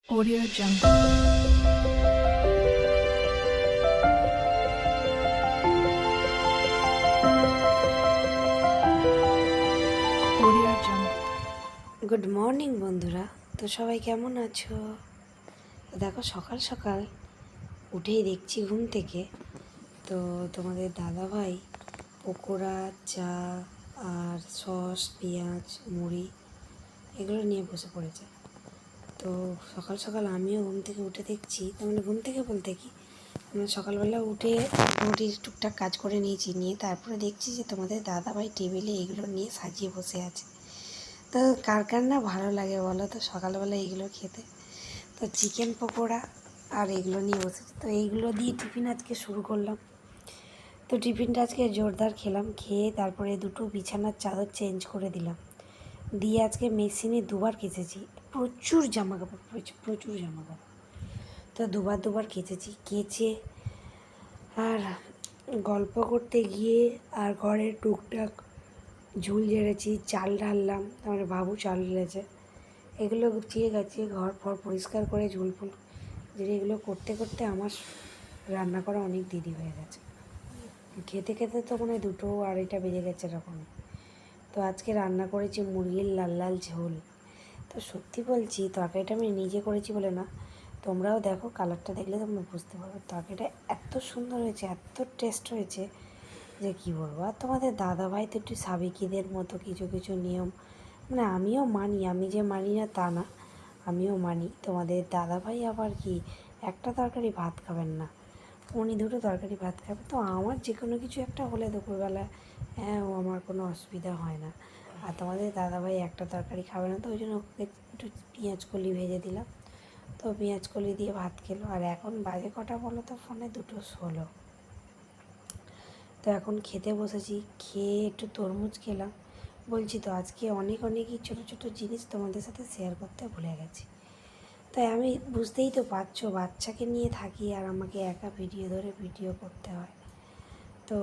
Audio Jungle. Audio Jungle. Good morning বন্ধুরা। তো সবাই কেমন আছো? তো দেখো সকাল সকাল উঠেই দেখছি ঘুম থেকে তো তোমাদের দাদাভাই পকোড়া, চা আর সস, পেঁয়াজ, মুড়ি এগুলো নিয়ে বসে পড়েছে। তো সকাল সকাল আমিও ঘুম থেকে উঠে দেখছি, তার মানে ঘুম থেকে বলতে কি, আমরা সকালবেলা উঠে মোটামুটি টুকটাক কাজ করে নিয়ে তারপরে দেখছি যে তোমাদের দাদাভাই টেবিলে এগুলো নিয়ে সাজিয়ে বসে আছে। তো কার কার না ভালো লাগে বলো তো সকালবেলা এইগুলো খেতে। তো চিকেন পকোড়া আর এগুলো নিয়ে বসেছি, তো এইগুলো দিয়ে টিফিন আজকে শুরু করলাম। তো টিফিনটা আজকে জোরদার খেলাম, খেয়ে তারপরে দুটো বিছানার চাদর চেঞ্জ করে দিলাম, দিয়ে আজকে মেশিনে দুবার কেচেছি। প্রচুর জামা কাপড় পড়েছে, প্রচুর জামা কাপড়। তো দুবার কেচেছি, কেচে আর গল্প করতে গিয়ে আর ঘরের টুকটাক ঝুল ঝেড়েছি, চাল ঢাললাম, তারপরে বাবু চাল ঢেলেছে, এগুলো গুছিয়ে গাছিয়ে ঘর ফর পরিষ্কার করে ঝুল ফুল ঝেড়ে এগুলো করতে করতে আমার রান্না করা অনেক দেরি হয়ে গেছে। খেতে খেতে তো মানে 2-2:30 বেজে গেছে এরকম। তো আজকে রান্না করেছি মুরগির লাল লাল ঝোল। তো সত্যি বলছি, তরকারিটা আমি নিজে করেছি বলে না, তোমরাও দেখো, কালারটা দেখলে তোমরা বুঝতে পারবে তরকারিটা এত সুন্দর হয়েছে, এত টেস্ট হয়েছে যে কী বলবো। আর তোমাদের দাদাভাই তো একটু সাবেকিদের মতো কিছু কিছু নিয়ম, মানে আমিও মানি, আমি যে মানি না তা না, আমিও মানি। তোমাদের দাদাভাই আবার কি একটা তরকারি ভাত খাবেন না, উনি দুটো তরকারি ভাত খাবে। তো আমার যে কোনো কিছু একটা হলে দুপুরবেলা, হ্যাঁ, ও আমার কোনো অসুবিধা হয় না। আর তোমাদের দাদাভাই একটা তরকারি খাবে না, তো ওই জন্য ওকে একটু পেঁয়াজ কলি ভেজে দিলাম, তো পেঁয়াজ কলি দিয়ে ভাত খেলো। আর এখন বাজে কটা বলো তো, ফোনে 2:16। তো এখন খেতে বসেছি, খেয়ে একটু তরমুজ খেলাম। বলছি তো আজকে অনেকই ছোটো ছোটো জিনিস তোমাদের সাথে শেয়ার করতে ভুলে গেছি। তাই আমি, বুঝতেই তো পারছো, বাচ্চাকে নিয়ে থাকি আর আমাকে একা ভিডিও ধরে ভিডিও করতে হয়। তো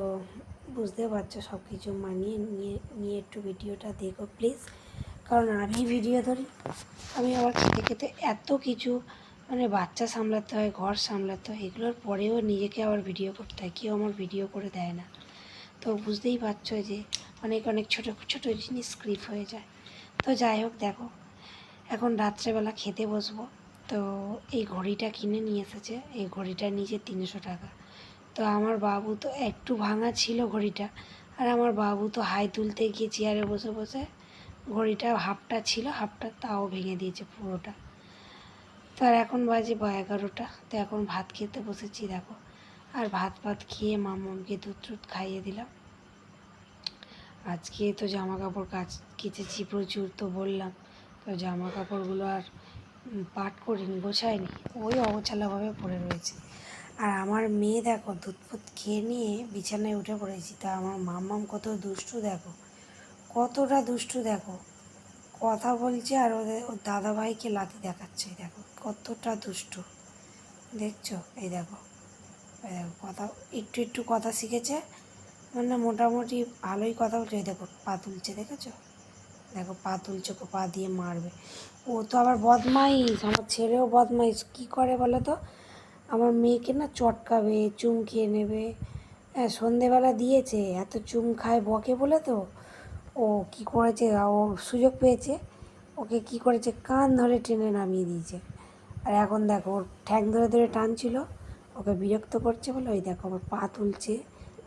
বুঝতে পারছো, সব কিছু মানিয়ে নিয়ে নিয়ে একটু ভিডিওটা দেখো প্লিজ, কারণ আমি ভিডিও ধরি, আমি আবার খেতে খেতে এত কিছু, মানে বাচ্চা সামলাতে হয়, ঘর সামলাতে হয়, এগুলোর পরেও নিজেকে আবার ভিডিও করতে হয়, কেউ আমার ভিডিও করে দেয় না। তো বুঝতেই পারছো যে অনেক ছোটো ছোটো জিনিস স্ক্রিপ্ট হয়ে যায়। তো যাই হোক, দেখো এখন রাত্রেবেলা খেতে বসবো। তো এই ঘড়িটা কিনে নিয়ে এসেছে, এই ঘড়িটা নিচে 300 টাকা। তো আমার বাবু তো একটু ভাঙা ছিল ঘড়িটা, আর আমার বাবু তো হাই তুলতে গিয়ে চেয়ারে বসে বসে ঘড়িটা হাফটা ছিল, হাফটা তাও ভেঙে দিয়েছে পুরোটা। তো আর এখন বাজে 11টা, তো এখন ভাত খেতে বসেছি দেখো। আর ভাত খেয়ে মামাকে দুধ টুধ খাইয়ে দিলাম। আজকে তো জামা কাপড় কেচেছি প্রচুর, তো বললাম, তো জামা কাপড়গুলো আর পাট করিনি, গোছায়নি, ওই অগোছালোভাবে পড়ে রয়েছে। আর আমার মেয়ে দেখো দুধ ফুধ খেয়ে নিয়ে বিছানায় উঠে পড়েছি। তা আমার মাম্মাম কত দুষ্টু দেখো, কতটা দুষ্টু দেখো, কথা বলছে আর ওর দাদাভাইকে লাথি দেখাচ্ছে, দেখো কতটা দুষ্টু, দেখছো? এই দেখো, এই দেখো, কথা একটু কথা শিখেছে, মানে মোটামুটি ভালোই কথা বলছে। এই দেখো পা তুলছে, দেখেছো? দেখো পা তুলছে, পা দিয়ে মারবে। ও তো আবার বদমাইশ, আমার ছেলেও বদমাইশ, কী করে বলো তো, আমার মেয়েকে না চটকাবে, চুম খেয়ে নেবে। হ্যাঁ, সন্ধেবেলা দিয়েছে, এত চুম খায় বকে বলে, তো ও কী করেছে, ও সুযোগ পেয়েছে, ওকে কী করেছে, কান ধরে টেনে নামিয়ে দিয়েছে। আর এখন দেখো ওর ঠ্যাং ধরে ধরে টানছিল, ওকে বিরক্ত করছে বলে ওই দেখো আবার পা তুলছে,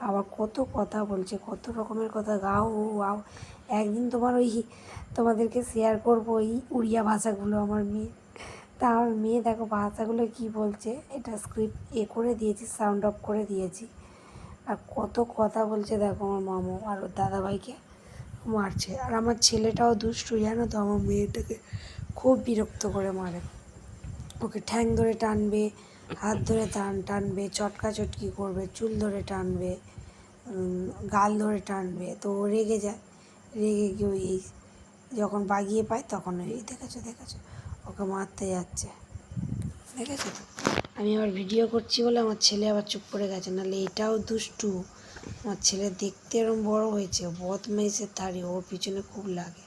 আবার কত কথা বলছে, কত রকমের কথা, গাও ও আও। একদিন তোমাদেরকে শেয়ার করবো এই উড়িয়া ভাষাগুলো আমার মেয়ে। তা আমার মেয়ে দেখো ভাষাগুলো কী বলছে, এটা স্ক্রিপ্ট করে দিয়েছি, সাউন্ড অফ করে দিয়েছি। আর কত কথা বলছে দেখো, আমার মামু আর ওর দাদাভাইকে মারছে। আর আমার ছেলেটাও দুষ্টু, জানো তো, আমার মেয়েটাকে খুব বিরক্ত করে মারে, ওকে ঠ্যাং ধরে টানবে, হাত ধরে টানবে, চটকি করবে, চুল ধরে টানবে, গাল ধরে টানবে। তো ও রেগে যায়, রেগে গিয়ে ওই যখন বাগিয়ে পায় তখন ওই দেখেছো ওকে মারতে যাচ্ছে, দেখেছো তো। আমি আবার ভিডিও করছি বলে আমার ছেলে আবার চুপ করে গেছে, নাহলে এটাও দুষ্টু। আমার ছেলে দেখতে এরম বড় হয়েছে, বদমাইশের ধারে, ওর পিছনে খুব লাগে।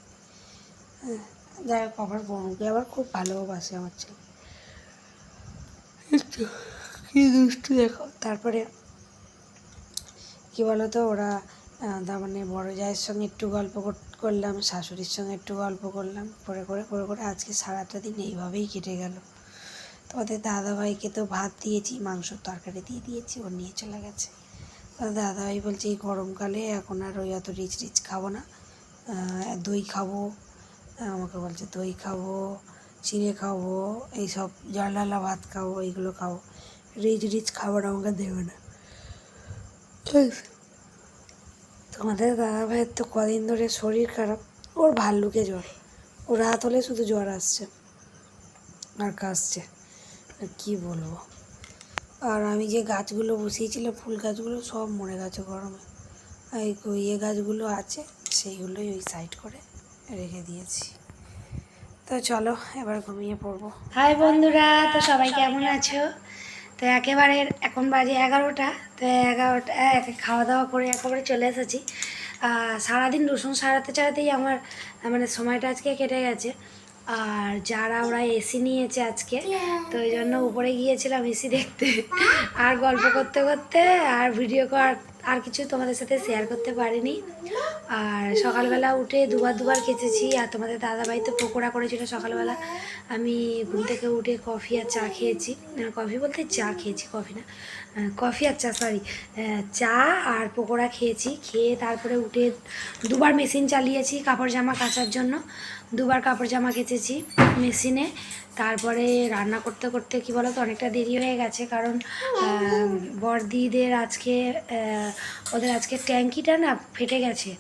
হ্যাঁ, যাই হোক, আবার বনুকে আবার খুব ভালোবাসে আমার ছেলে। কি দুষ্টু দেখো। তারপরে কী বলো তো, ওরা তার মানে বড়ো জায়ের সঙ্গে একটু গল্প করলাম, শাশুড়ির সঙ্গে একটু গল্প করলাম, করে আজকে সারাটা দিন এইভাবেই কেটে গেল। তোমাদের দাদাভাইকে তো ভাত দিয়েছি, মাংসর তরকারি দিয়ে দিয়েছি, ও নিয়ে চলে গেছে। দাদাভাই বলছে এই গরমকালে এখন আর ওই অত রিচ খাবো না, দই খাবো। আমাকে বলছে দই খাবো, চিড়ে খাবো, এইসব জলঢালা ভাত খাবো, এইগুলো খাবো, রিচ খাবার আমাকে দেবে না। তোমাদের দাদাভাইয়ের তো কদিন ধরে শরীর খারাপ, ওর ভাল্লুকে জ্বর, ও রাত হলে শুধু জ্বর আসছে আর কাশছে, আর কী বলবো। আর আমি যে গাছগুলো বসিয়েছিলাম, ফুল গাছগুলো সব মরে গেছে গরমে। এই ইয়ে গাছগুলো আছে, সেইগুলোই ওই সাইড করে রেখে দিয়েছি। তো চলো এবার ঘুমিয়ে পড়বো। হাই বন্ধুরা, তো সবাই কেমন আছো? তো একেবারে এখন বাজে 11টা। তো 11টা খাওয়া দাওয়া করে একেবারে চলে এসেছি। সারাদিন রসুন সারাতেই আমার মানে সময়টা আজকে কেটে গেছে। আর যারা ওরা এসি নিয়েছে আজকে, তো ওই জন্য উপরে গিয়েছিলাম এসি দেখতে, আর গল্প করতে করতে আর ভিডিও আর কিছু তোমাদের সাথে শেয়ার করতে পারিনি। আর সকালবেলা উঠে দুবার খেতেছি। আর তোমাদের দাদাভাই তো পকোড়া করেছিল সকালবেলা, আমি ঘুম থেকে উঠে কফি আর চা খেয়েছি। কফি বলতে চা খেয়েছি, কফি না, কফি আর চা, সরি, চা আর পকোড়া খেয়েছি। খেয়ে তারপরে উঠে দুবার মেশিন চালিয়েছি কাপড় জামা কাচার জন্য, দুবার কাপড় জামা কেচেছি মেশিনে। তারপরে রান্না করতে করতে কী বলো তো, অনেকটা দেরি হয়ে গেছে, কারণ বড়দিদের আজকে ওদের আজকে ট্যাঙ্কিটা না ফেটে গেছে,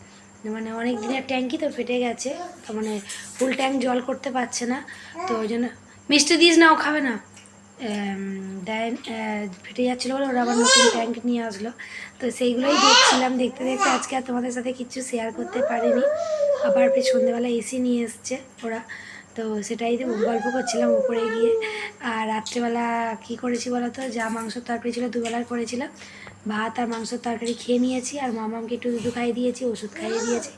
মানে অনেক দিনের ট্যাঙ্কি তো ফেটে গেছে, তো মানে ফুল ট্যাঙ্ক জল করতে পারছে না। তো ওই জন্য মিষ্টি দিস না, ও খাবে না, দেয়, ফেটে যাচ্ছিলো বলে ওরা আবার নতুন ট্যাঙ্ক নিয়ে আসলো। তো সেইগুলোই দেখছিলাম, দেখতে দেখতে আজকে আর তোমাদের সাথে কিছু শেয়ার করতে পারিনি। আবার সন্ধ্যেবেলা এসি নিয়ে এসছে ওরা, তো সেটাই গল্প করছিলাম উপরে গিয়ে। আর রাত্রেবেলা কী করেছি বলো তো, যা মাংসর তরকারি ছিল দুবেলার করেছিলাম, ভাত আর মাংসর তরকারি খেয়ে নিয়েছি। আর মামামকে একটু দুধ খাইয়ে দিয়েছি, ওষুধ খাইয়ে দিয়েছি,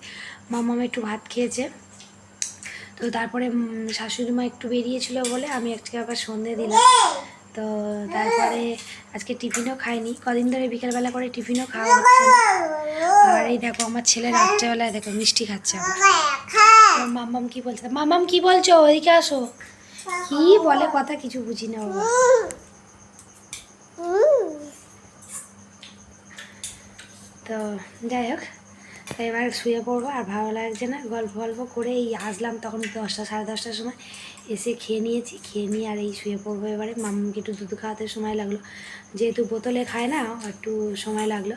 মামাম একটু ভাত খেয়েছে। তো তারপরে শাশুড়ি মা একটু বেরিয়েছিল বলে আমি আজকে আবার সন্ধে দিলাম। তো তারপরে আজকে টিফিনও খাইনি, কদিন ধরে বিকেলবেলা করে টিফিনও খাওয়া হচ্ছে না। আর এই দেখো আমার ছেলে রাত্রেবেলায় দেখো মিষ্টি খাচ্ছে আমার। মামাম কি বলছে, মামাম কি বলছো, ওইদিকে আসো, কি বলে কথা কিছু বুঝি না বাবা। তো যাই হোক, এবার শুয়ে পড়বো। আর ভালো লাগছে না, গল্প করে এই আসলাম তখন 10টা সাড়ে 10টার সময় এসে খেয়ে নিয়েছি, খেয়ে নিয়ে আর এই শুয়ে পড়বো এবারে। মাম্মাকে একটু দুধ খাওয়াতে সময় লাগলো, যেহেতু বোতলে খায় না, একটু সময় লাগলো,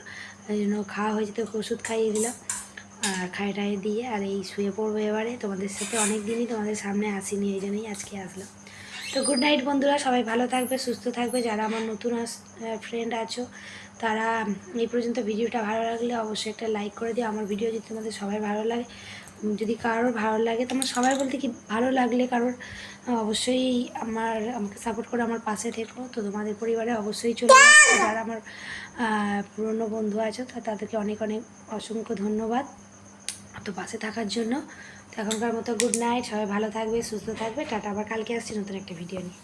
ওই জন্য খাওয়া হয়েছে, তো ওষুধ খাইয়ে দিলাম আর খাইয়ে দিয়ে আর এই শুয়ে পড়বো এবারে। তোমাদের সাথে অনেক দিনই তোমাদের সামনে আসিনি, এই জন্যই আজকে আসলাম। তো গুড নাইট বন্ধুরা, সবাই ভালো থাকবে, সুস্থ থাকবে। যারা আমার নতুন ফ্রেন্ড আছো, তারা এই পর্যন্ত ভিডিওটা ভালো লাগলে অবশ্যই একটা লাইক করে দিও। আমার ভিডিও যদি তোমাদের সবাই ভালো লাগে, যদি কারোর ভালো লাগে, তোমার সবাই বলতে কি ভালো লাগলে কারোর, অবশ্যই আমাকে সাপোর্ট করে আমার পাশে থেকো। তো তোমাদের পরিবারে অবশ্যই চলে আসবে। যারা আমার পুরনো বন্ধু আছো, তাদেরকে অনেক অসংখ্য ধন্যবাদ তো পাশে থাকার জন্য। তো এখনকার মতো গুড নাইট, সবাই ভালো থাকবে, সুস্থ থাকবে, টাটা। আবার কালকে আসছি নতুন একটা ভিডিও নিয়ে।